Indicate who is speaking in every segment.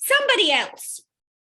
Speaker 1: Somebody Else।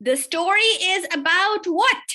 Speaker 1: The story is about what?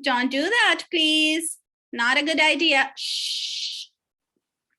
Speaker 1: Don't do that please, not a good idea।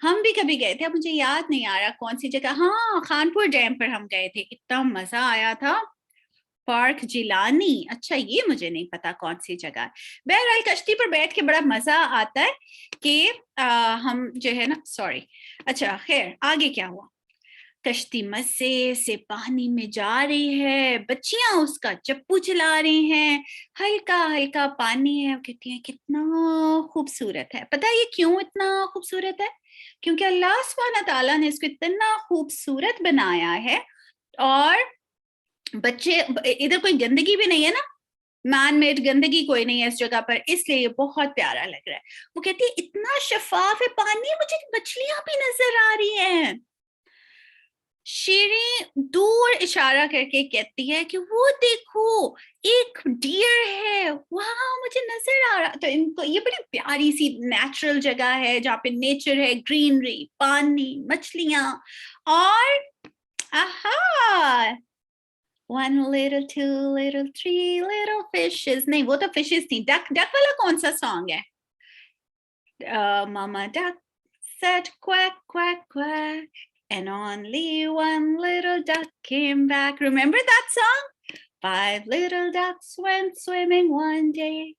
Speaker 1: ہم بھی کبھی گئے تھے, اب مجھے یاد نہیں آ رہا کون سی جگہ, ہاں خانپور ڈیم پر ہم گئے تھے, اتنا مزہ آیا تھا. پارک جیلانی, اچھا یہ مجھے نہیں پتا کون سی جگہ ہے. بہرحال کشتی پر بیٹھ کے بڑا مزہ آتا ہے کہ ہم جو ہے نا, سوری, اچھا خیر آگے کیا ہوا. کشتی مزے سے پانی میں جا رہی ہے, بچیاں اس کا چپو چلا رہی ہیں, ہلکا ہلکا پانی ہے. کہتی ہیں کتنا خوبصورت ہے. پتہ یہ کیوں اتنا خوبصورت ہے؟ کیونکہ اللہ سبحانہ تعالیٰ نے اس کو اتنا خوبصورت بنایا ہے, اور بچے ادھر کوئی گندگی بھی نہیں ہے نا, مین میڈ گندگی کوئی نہیں ہے اس جگہ پر, اس لیے یہ بہت پیارا لگ رہا ہے. وہ کہتی ہے اتنا شفاف ہے پانی, مجھے مچھلیاں بھی نظر آ رہی ہیں. شیریں دور اشارہ کر کے کہتی ہے کہ وہ دیکھو ایک ڈیئر ہے, وہاں مجھے نظر آ رہا. تو ان کو یہ بڑی پیاری سی نیچرل جگہ ہے جہاں پہ نیچر ہے, گرینری, پانی, مچھلیاں, اور آہا, one little, two little, three little fishes. نہیں وہ تو fishes تھی. ڈک والا کون سا سانگ ہے؟ Mama duck said quack, quack, quack, and only one little duck came back. Remember that song? 5 little ducks went swimming one day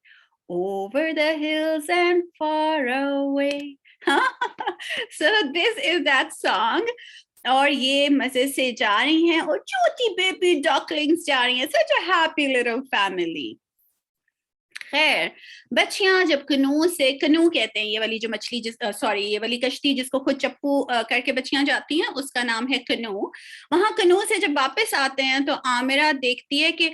Speaker 1: over the hills and far away. So this is that song. اور یہ مزے سے جا رہی ہیں, اور چھوٹی baby ڈاکلنگز جا رہی ہیں. such a happy little family. خیر بچیاں جب کنو سے, کنو کہتے ہیں یہ والی جو مچھلی, سوری یہ والی کشتی جس کو خود چپو کر کے بچیاں جاتی ہیں, اس کا نام ہے کنو. وہاں کنو سے جب واپس آتے ہیں تو عامرہ دیکھتی ہے کہ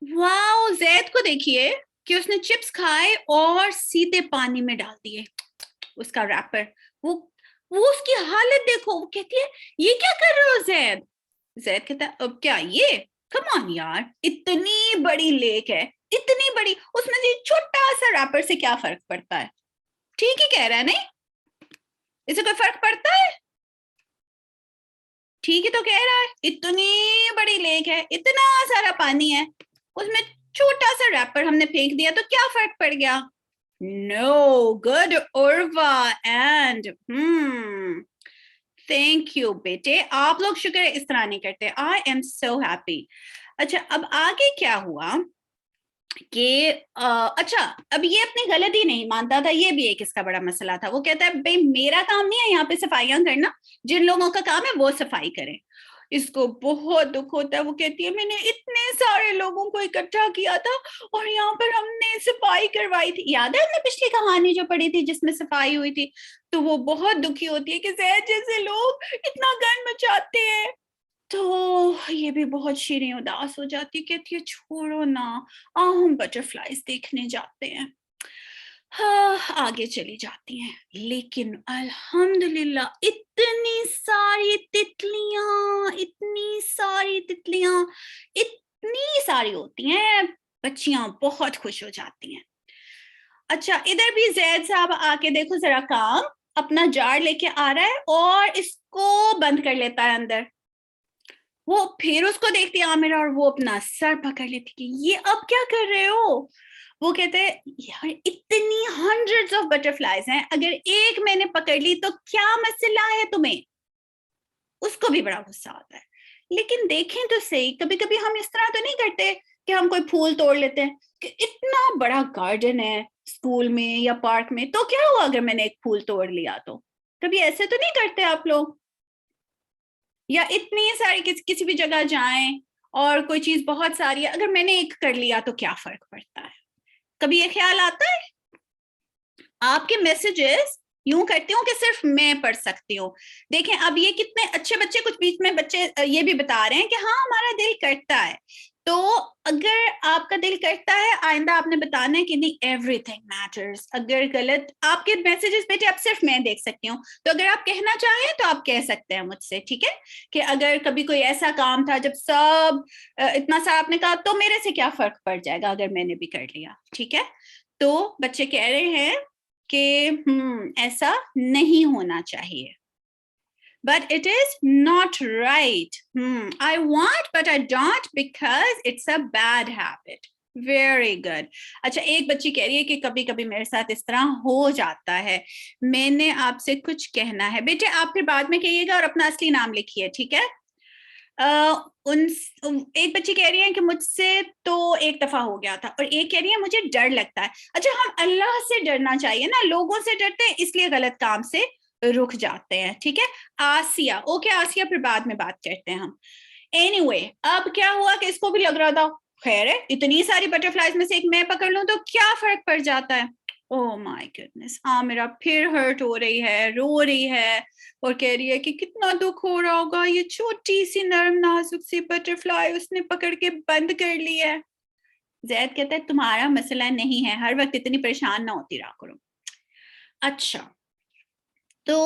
Speaker 1: واو, زید کو دیکھیے کہ اس نے چپس کھائے اور سیدھے پانی میں ڈال دیے اس کا ریپر. وہ اس کی حالت دیکھو. وہ کہتی ہے یہ کیا کر رہے ہو زید؟ زید کہتا ہے اب کیا یہ, کم آن یار, اتنی بڑی لیک ہے, اتنی بڑی, اس میں سے چھوٹا سا ریپر سے کیا فرق پڑتا ہے؟ ٹھیک ہی کہہ رہا ہے نہیں, اسے کوئی فرق پڑتا ہے؟ ٹھیک ہی تو کہہ رہا ہے, اتنی بڑی لیک ہے, اتنا سارا پانی ہے, اس میں چھوٹا سا ریپر ہم نے پھینک دیا تو کیا فرق پڑ گیا؟ No, good Urva, and thank you بیٹے, آپ لوگ شکر ہے اس طرح نہیں کرتے. I am so happy. اچھا اب آگے کیا ہوا کہ اچھا اب یہ اپنی غلطی نہیں مانتا تھا, یہ بھی ایک اس کا بڑا مسئلہ تھا. وہ کہتا ہے بھائی میرا کام نہیں ہے یہاں پہ صفائیاں کرنا, جن لوگوں کا کام ہے وہ صفائی کریں. اس کو بہت دکھ ہوتا ہے. وہ کہتی ہے میں نے اتنے سارے لوگوں کو اکٹھا کیا تھا اور یہاں پر ہم نے صفائی کروائی تھی. یاد ہے ہم نے پچھلی کہانی جو پڑھی تھی جس میں صفائی ہوئی تھی؟ تو وہ بہت دکھی ہوتی ہے کہ زید جیسے لوگ اتنا گند مچاتے ہیں. تو یہ بھی بہت شیریں اداس ہو جاتی, کہتی ہے چھوڑو نا, ہم بٹر فلائز دیکھنے جاتے ہیں. ہاں آگے چلی جاتی ہیں, لیکن الحمدللہ اتنی ساری تتلیاں, اتنی ساری تتلیاں, اتنی ساری ہوتی ہیں, بچیاں بہت خوش ہو جاتی ہیں. اچھا ادھر بھی زید صاحب آ کے دیکھو ذرا کام, اپنا جار لے کے آ رہا ہے اور اس کو بند کر لیتا ہے اندر. وہ پھر اس کو دیکھتی ہے عامرہ اور وہ اپنا سر پکڑ لیتی کہ یہ اب کیا کر رہے ہو. وہ کہتے ہیں یار اتنی ہنڈریڈز آف بٹر فلائز ہیں, اگر ایک میں نے پکڑ لی تو کیا مسئلہ ہے تمہیں؟ اس کو بھی بڑا غصہ آتا ہے. لیکن دیکھیں تو صحیح, کبھی کبھی ہم اس طرح تو نہیں کرتے کہ ہم کوئی پھول توڑ لیتے ہیں کہ اتنا بڑا گارڈن ہے اسکول میں یا پارک میں, تو کیا ہوا اگر میں نے ایک پھول توڑ لیا تو؟ کبھی ایسے تو نہیں کرتے آپ لوگ؟ یا اتنی ساری کسی بھی جگہ جائیں اور کوئی چیز بہت ساری ہے, اگر میں نے ایک کر لیا تو کیا فرق پڑتا ہے؟ کبھی یہ خیال آتا ہے؟ آپ کے میسیجز یوں کرتی ہوں کہ صرف میں پڑھ سکتی ہوں. دیکھیں اب یہ کتنے اچھے بچے, کچھ بیچ میں بچے یہ بھی بتا رہے ہیں کہ ہاں ہمارا دل کرتا ہے. تو اگر آپ کا دل کرتا ہے آئندہ آپ نے بتانا ہے کہ نہیں ایوری تھنگ میٹرز. اگر غلط آپ کے میسیجز بیٹے اب صرف میں دیکھ سکتی ہوں, تو اگر آپ کہنا چاہیں تو آپ کہہ سکتے ہیں مجھ سے, ٹھیک ہے, کہ اگر کبھی کوئی ایسا کام تھا جب سب اتنا سا آپ نے کہا تو میرے سے کیا فرق پڑ جائے گا اگر میں نے بھی کر لیا, ٹھیک ہے. تو بچے کہہ رہے ہیں کہ ایسا نہیں ہونا چاہیے. But it is not right. I want but I don't because it's a bad habit. Very good. اچھا ایک بچی کہہ رہی ہے کہ کبھی کبھی میرے ساتھ اس طرح ہو جاتا ہے, میں نے آپ سے کچھ کہنا ہے. بیٹے آپ پھر بعد میں کہیے گا اور اپنا اصلی نام لکھیے, ٹھیک ہے؟ ایک بچی کہہ رہی ہے کہ مجھ سے تو ایک دفعہ ہو گیا تھا, اور ایک کہہ رہی ہے مجھے ڈر لگتا ہے. اچھا ہم اللہ سے ڈرنا چاہیے نا, لوگوں سے ڈرتے ہیں اس لیے غلط کام سے رک جاتے ہیں, ٹھیک ہے؟ آسیہ, اوکے آسیہ پھر بعد میں بات کرتے ہیں ہم. اینی وے اب کیا ہوا کہ اس کو بھی لگ رہا تھا خیر ہے اتنی ساری بٹر فلائز میں سے ایک میں پکڑ لوں تو کیا فرق پڑ جاتا ہے. او مائی گڈنس, میرا پھر ہرٹ ہو رہی ہے, رو رہی ہے اور کہہ رہی ہے کہ کتنا دکھ ہو رہا ہوگا, یہ چھوٹی سی نرم نازک سی بٹر فلائی اس نے پکڑ کے بند کر لی ہے. زید کہتا ہے تمہارا مسئلہ نہیں ہے, ہر وقت اتنی پریشان نہ ہوتی رہا کرو. اچھا تو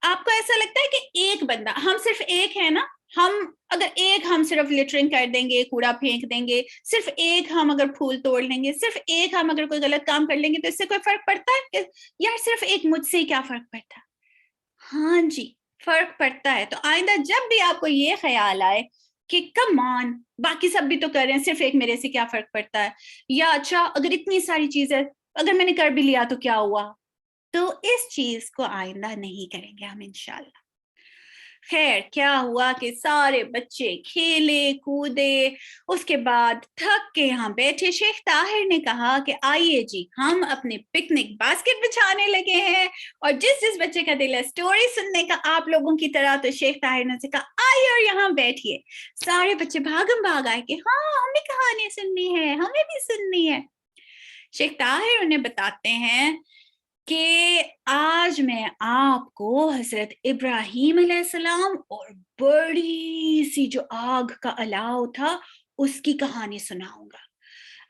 Speaker 1: آپ کو ایسا لگتا ہے کہ ایک بندہ, ہم صرف ایک ہے نا, ہم اگر ایک ہم صرف لیٹرنگ کر دیں گے, کوڑا پھینک دیں گے, صرف ایک ہم اگر پھول توڑ لیں گے, صرف ایک ہم اگر کوئی غلط کام کر لیں گے تو اس سے کوئی فرق پڑتا ہے؟ یار صرف ایک مجھ سے کیا فرق پڑتا ہے؟ ہاں جی فرق پڑتا ہے. تو آئندہ جب بھی آپ کو یہ خیال آئے کہ کم آن باقی سب بھی تو کر رہے ہیں, صرف ایک میرے سے کیا فرق پڑتا ہے, یا اچھا اگر اتنی ساری چیزیں اگر میں نے کر بھی لیا تو کیا ہوا, تو اس چیز کو آئندہ نہیں کریں گے ہم انشاءاللہ. خیر کیا ہوا کہ سارے بچے کھیلے کودے, اس کے بعد تھک کے یہاں بیٹھے. شیخ طاہر نے کہا کہ آئیے جی ہم اپنے پکنک باسکٹ بچھانے لگے ہیں, اور جس جس بچے کا دل ہے سٹوری سننے کا آپ لوگوں کی طرح, تو شیخ طاہر نے سے کہا آئیے اور یہاں بیٹھیے. سارے بچے بھاگم بھاگ آئے کہ ہاں ہمیں کہانی سننی ہے, ہمیں بھی سننی ہے. شیخ طاہر انہیں بتاتے ہیں کہ آج میں آپ کو حضرت ابراہیم علیہ السلام اور بڑی سی جو آگ کا الاؤ تھا اس کی کہانی سناؤں گا.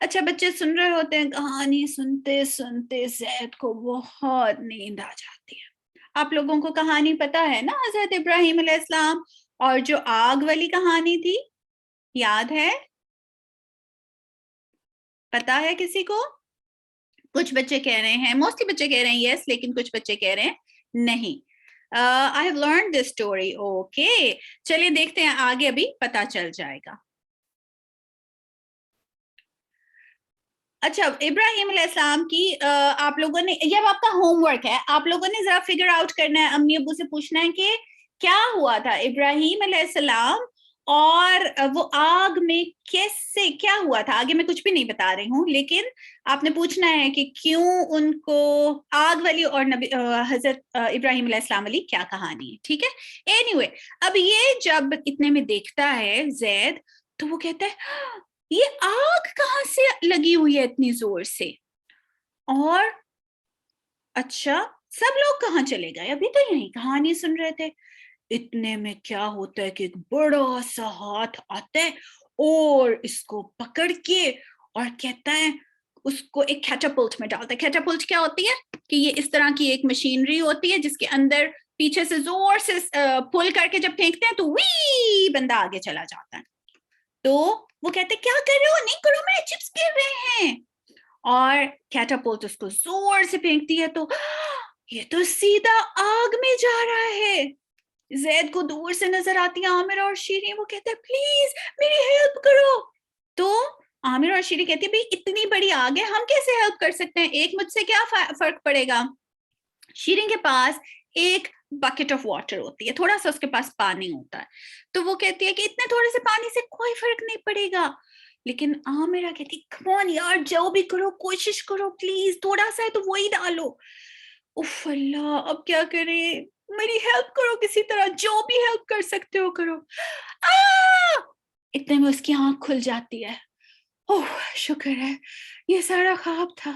Speaker 1: اچھا بچے سن رہے ہوتے ہیں, کہانی سنتے سنتے زید کو بہت نیند آ جاتی ہے. آپ لوگوں کو کہانی پتا ہے نا حضرت ابراہیم علیہ السلام اور جو آگ والی کہانی تھی, یاد ہے؟ پتا ہے کسی کو؟ کچھ بچے کہہ رہے ہیں, موسٹلی بچے کہہ رہے ہیں یس, لیکن کچھ بچے کہہ رہے ہیں نہیں. I have learned this story. Okay. چلیے دیکھتے ہیں آگے, ابھی پتا چل جائے گا. اچھا ابراہیم علیہ السلام کی آپ لوگوں نے, یہ آپ کا ہوم ورک ہے, آپ لوگوں نے ذرا فگر آؤٹ کرنا ہے, امی ابو سے پوچھنا ہے کہ کیا ہوا تھا ابراہیم علیہ السلام اور وہ آگ میں کیسے کیا ہوا تھا. آگے میں کچھ بھی نہیں بتا رہی ہوں, لیکن آپ نے پوچھنا ہے کہ کیوں ان کو آگ والی اور نبی حضرت ابراہیم علیہ السلام والی کیا کہانی ہے, ٹھیک ہے؟ اینی وے اب یہ جب اتنے میں دیکھتا ہے زید تو وہ کہتا ہے یہ آگ کہاں سے لگی ہوئی ہے اتنی زور سے, اور اچھا سب لوگ کہاں چلے گئے, ابھی تو یہی کہانی سن رہے تھے. اتنے میں کیا ہوتا ہے کہ ایک بڑا سا ہاتھ آتا ہے اور اس کو پکڑ کے اور کہتا ہے, اس کو ایک کیٹاپلٹ میں ڈالتا ہے. کیٹاپلٹ کیا ہوتی ہے کہ یہ اس طرح کی ایک مشینری ہوتی ہے جس کے اندر پیچھے سے زور سے پل کر کے جب پھینکتے ہیں تو وی بندہ آگے چلا جاتا ہے. تو وہ کہتے کیا کر رہے ہو, نہیں کرو میرے چپس گر رہے ہیں, اور کیٹاپلٹ اس کو زور سے پھینکتی ہے تو یہ تو سیدھا آگ میں جا رہا ہے. زید کو دور سے نظر آتی ہے عامر اور شیریں, وہ کہتے ہیں پلیز میری ہیلپ کرو. تو عامر اور شیریں کہتی ہے بھئی اتنی بڑی آگ ہے, ہم کیسے ہیلپ کر سکتے ہیں, ایک مجھ سے کیا فرق پڑے گا. شیریں کے پاس ایک بکٹ آف واٹر ہوتی ہے, تھوڑا سا اس کے پاس پانی ہوتا ہے, تو وہ کہتی ہے کہ اتنے تھوڑے سے پانی سے کوئی فرق نہیں پڑے گا. لیکن عامرہ کہتی کم آن یار, جو بھی کرو کوشش کرو پلیز, تھوڑا سا ہے تو وہی ڈالو. اف اللہ اب کیا کرے, میری ہیلپ کرو کسی طرح, جو بھی ہیلپ کر سکتے ہو کرو. اتنے میں اس کی آنکھ کھل جاتی ہے. اوہ شکر ہے یہ سارا خواب تھا.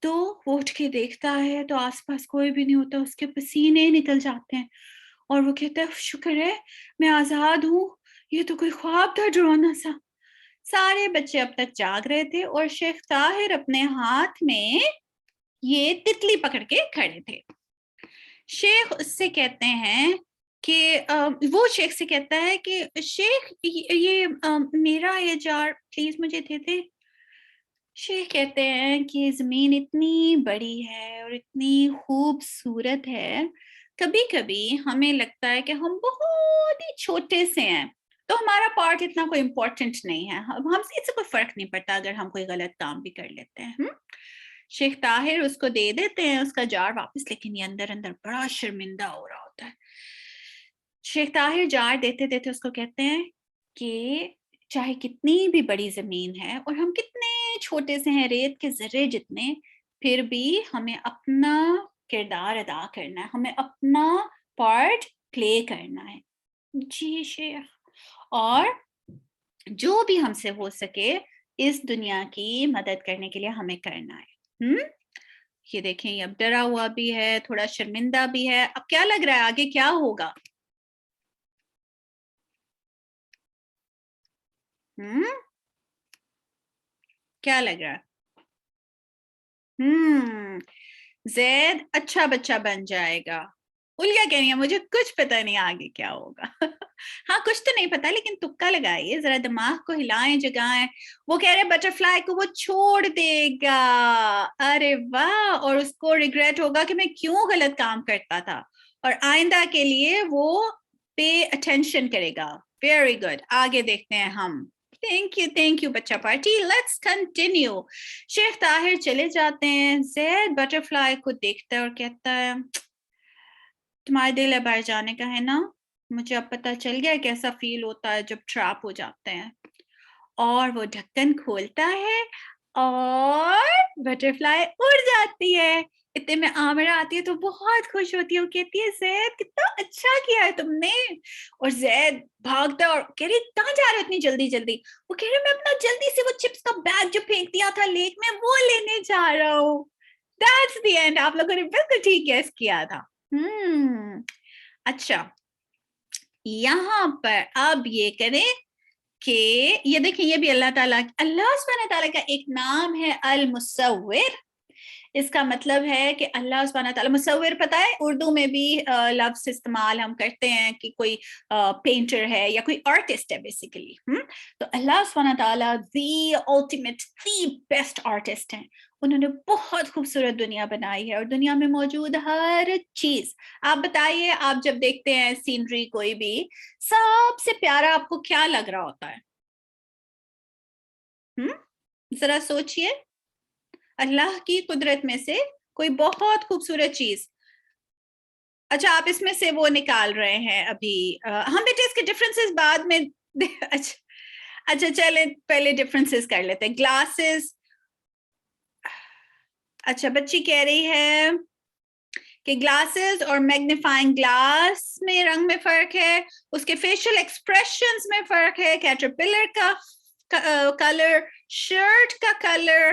Speaker 1: تو وہ اٹھ کے دیکھتا ہے تو آس پاس کوئی بھی نہیں ہوتا, اس کے پسینے نکل جاتے ہیں, اور وہ کہتا ہے شکر ہے میں آزاد ہوں, یہ تو کوئی خواب تھا ڈرانا سا. سارے بچے اب تک جاگ رہے تھے اور شیخ طاہر اپنے ہاتھ میں یہ تتلی پکڑ کے کھڑے تھے. شیخ اس سے کہتے ہیں کہ وہ شیخ سے کہتا ہے کہ شیخ یہ میرا یہ جار پلیز مجھے دے دے. شیخ کہتے ہیں کہ زمین اتنی بڑی ہے اور اتنی خوبصورت ہے, کبھی کبھی ہمیں لگتا ہے کہ ہم بہت ہی چھوٹے سے ہیں, تو ہمارا پارٹ اتنا کوئی امپورٹنٹ نہیں ہے, ہم سے اس سے کوئی فرق نہیں پڑتا اگر ہم کوئی غلط کام بھی کر لیتے ہیں. شیخ طاہر اس کو دے دیتے ہیں اس کا جار واپس, لیکن یہ اندر اندر بڑا شرمندہ ہو رہا ہوتا ہے. شیخ طاہر جار دیتے دیتے اس کو کہتے ہیں کہ چاہے کتنی بھی بڑی زمین ہے اور ہم کتنے چھوٹے سے ہیں, ریت کے ذرے جتنے, پھر بھی ہمیں اپنا کردار ادا کرنا ہے, ہمیں اپنا پارٹ پلے کرنا ہے. جی شیخ, اور جو بھی ہم سے ہو سکے اس دنیا کی مدد کرنے کے لیے ہمیں کرنا ہے. یہ دیکھیں یہ اب ڈرا ہوا بھی ہے, تھوڑا شرمندہ بھی ہے. اب کیا لگ رہا ہے آگے کیا ہوگا؟ کیا لگ رہا ہے؟ زید اچھا بچہ بن جائے گا. الیا کہہ رہی ہے مجھے کچھ پتہ نہیں آگے کیا ہوگا. ہاں کچھ تو نہیں پتا, لیکن تکا لگائیے, ذرا دماغ کو ہلائیں جگائیں. وہ کہہ رہے بٹر فلائی کو وہ چھوڑ دے گا. ارے واہ, اور اس کو ریگریٹ ہوگا کہ میں کیوں غلط کام کرتا تھا, اور آئندہ کے لیے وہ پے اٹینشن کرے گا. ویری گڈ, آگے دیکھتے ہیں ہم. تھینک یو بچہ پارٹی. Let's continue. شیخ طاہر چلے جاتے ہیں. زید بٹر فلائی کو دیکھتا ہے اور کہتا ہے تمہارے دل ہے باہر جانے کا ہے نا, مجھے اب پتہ چل گیا کیسا فیل ہوتا ہے جب ٹریپ ہو جاتے ہیں. اور وہ ڈھکن کھولتا ہے اور بٹر فلائی اڑ جاتی ہے. اتنے میں عامرہ آتی ہے تو بہت خوش ہوتی ہے, وہ کہتی ہے زید کتنا اچھا کیا ہے تم نے. اور زید بھاگتا ہے اور کہہ رہی کہاں جا رہے ہو اتنی جلدی جلدی. وہ کہہ رہے میں اپنا جلدی سے وہ چپس کا بیگ جو پھینک دیا تھا لیک میں وہ لینے جا رہا ہوں. That's the end. آپ لوگوں نے بالکل ٹھیک گیس کیا تھا. اچھا, یہاں پر اب یہ کریں کہ یہ دیکھیں یہ بھی اللہ سبحانہ تعالیٰ کا ایک نام ہے المصور. اس کا مطلب ہے کہ اللہ سبحانہ تعالیٰ, مصور پتہ ہے اردو میں بھی لفظ استعمال ہم کرتے ہیں کہ کوئی پینٹر ہے یا کوئی آرٹسٹ ہے بیسیکلی. تو اللہ سبحانہ تعالیٰ the ultimate the best artist ہیں. انہوں نے بہت خوبصورت دنیا بنائی ہے اور دنیا میں موجود ہر چیز. آپ بتائیے, آپ جب دیکھتے ہیں سینری کوئی بھی, سب سے پیارا آپ کو کیا لگ رہا ہوتا ہے؟ ذرا سوچئے, اللہ کی قدرت میں سے کوئی بہت خوبصورت چیز. اچھا آپ اس میں سے وہ نکال رہے ہیں ابھی, ہم بیٹے اس کے ڈفرنسز بعد میں اچھا چلیں پہلے ڈفرنسز کر لیتے ہیں. گلاسز, اچھا بچی کہہ رہی ہے کہ گلاسز اور میگنیفائنگ گلاس میں رنگ میں فرق ہے, اس کے فیشل ایکسپریشنز میں فرق ہے, کیٹرپلر کا کلر, شرٹ کا کلر,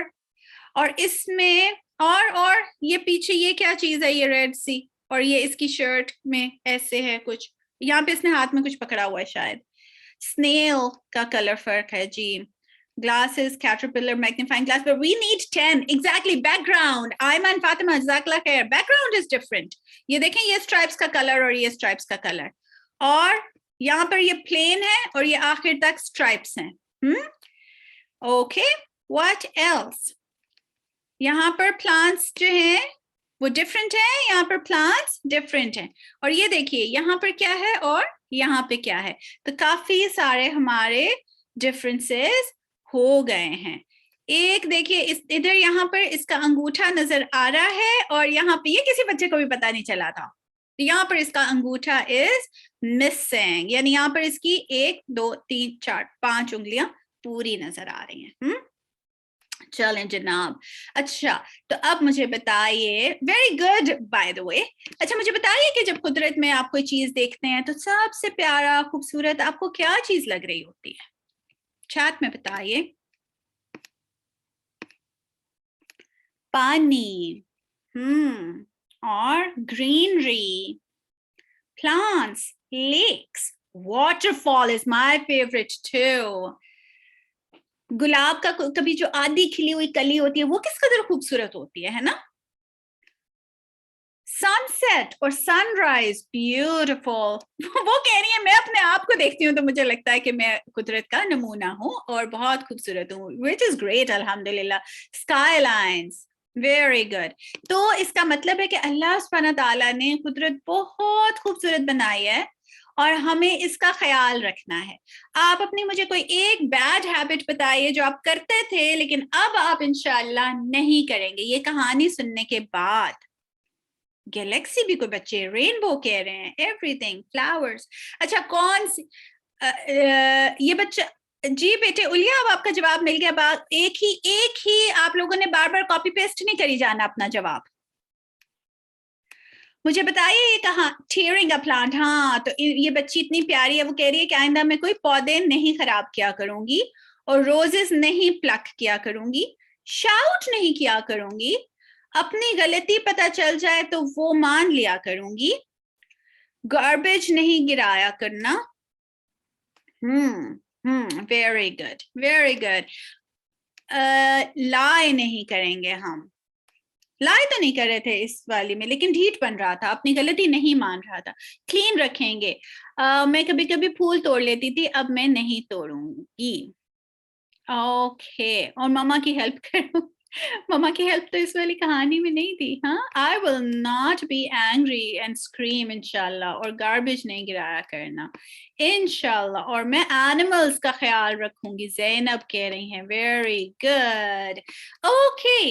Speaker 1: اور اس میں اور یہ پیچھے یہ کیا چیز ہے, یہ ریڈ سی, اور یہ اس کی شرٹ میں ایسے ہے کچھ, یہاں پہ اس نے ہاتھ میں کچھ پکڑا ہوا ہے شاید. سنیل کا کلر فرق ہے جی. Glasses, caterpillar, magnifying glass, but we need 10. Exactly. Background. Ayman, Fatima, Jazakallah khair. Background is different. یہ دیکھیں یہ stripes کا color اور یہ stripes کا color. اور یہاں پر یہ plain ہے اور یہ آخر تک stripes ہیں. Okay. What else? یہاں پر plants جو ہیں وہ different ہیں, یہاں پر plants different ہیں. اور یہ دیکھیے یہاں پر کیا ہے اور یہاں پہ کیا ہے. تو کافی سارے ہمارے differences ہو گئے ہیں. ایک دیکھیے ادھر یہاں پر اس کا انگوٹھا نظر آ رہا ہے اور یہاں پہ یہ کسی بچے کو بھی پتا نہیں چلا تھا. یہاں پر اس کا انگوٹھا از مسنگ, یعنی یہاں پر اس کی 1 2 3 4 5 انگلیاں پوری نظر آ رہی ہیں. چلیں جناب. اچھا تو اب مجھے بتائیے, ویری گڈ بائی دا وے, اچھا مجھے بتائیے کہ جب قدرت میں آپ کوئی چیز دیکھتے ہیں تو سب سے پیارا خوبصورت آپ کو کیا چیز لگ رہی ہوتی ہے؟ چیٹ میں بتائیے. پانی, اور greenery, plants, lakes, waterfall is my favorite too. گلاب کا کبھی جو آدھی کھلی ہوئی کلی ہوتی ہے وہ کس قدر خوبصورت ہوتی ہے نا. سن سیٹ اور سن رائز بیوٹیفل. وہ کہہ رہی ہے میں اپنے آپ کو دیکھتی ہوں تو مجھے لگتا ہے کہ میں قدرت کا نمونہ ہوں اور بہت خوبصورت ہوں, which is great الحمدللہ. Sky lines, very good. تو اس کا مطلب ہے کہ اللہ سبحانہ تعالیٰ نے قدرت بہت خوبصورت بنائی ہے اور ہمیں اس کا خیال رکھنا ہے. آپ اپنی مجھے کوئی ایک بیڈ ہیبٹ بتائیے جو آپ کرتے تھے لیکن اب آپ انشاءاللہ نہیں کریں گے یہ کہانی سننے کے بعد. گیلیکسی بھی کوئی بچے رینبو کہہ رہے ہیں, ایوری تھنگ, فلاورس. اچھا کون سی یہ بچہ, جی بیٹے الیا اب آپ کا جواب مل گیا. ایک ہی آپ لوگوں نے بار بار کاپی پیسٹ نہیں کری جانا اپنا جواب. مجھے بتائیے یہ کہاں ٹیئرنگ اے پلانٹ. ہاں تو یہ بچی اتنی پیاری ہے, وہ کہہ رہی ہے کہ آئندہ میں کوئی پودے نہیں خراب کیا کروں گی اور روزز نہیں پلک کیا کروں گی, شاؤٹ نہیں کیا کروں گی, اپنی غلطی پتہ چل جائے تو وہ مان لیا کروں گی, گاربیج نہیں گرایا کرنا. Very good very good. لائے نہیں کریں گے ہم. لائے تو نہیں کر رہے تھے اس والی میں لیکن ڈھیٹ بن رہا تھا, اپنی غلطی نہیں مان رہا تھا. کلین رکھیں گے. میں کبھی کبھی پھول توڑ لیتی تھی, اب میں نہیں توڑوں گی. اوکے, اور ماما کی ہیلپ کروں. ماما کی ہیلپ تو اس والی کہانی میں نہیں تھی. ہاں, I will not be angry and scream انشاءاللہ, اور گاربیج نہیں گرایا کرنا انشاءاللہ, اور میں اینیملز کا خیال رکھوں گی. زینب کہہ رہی ہیں ویری گڈ. اوکے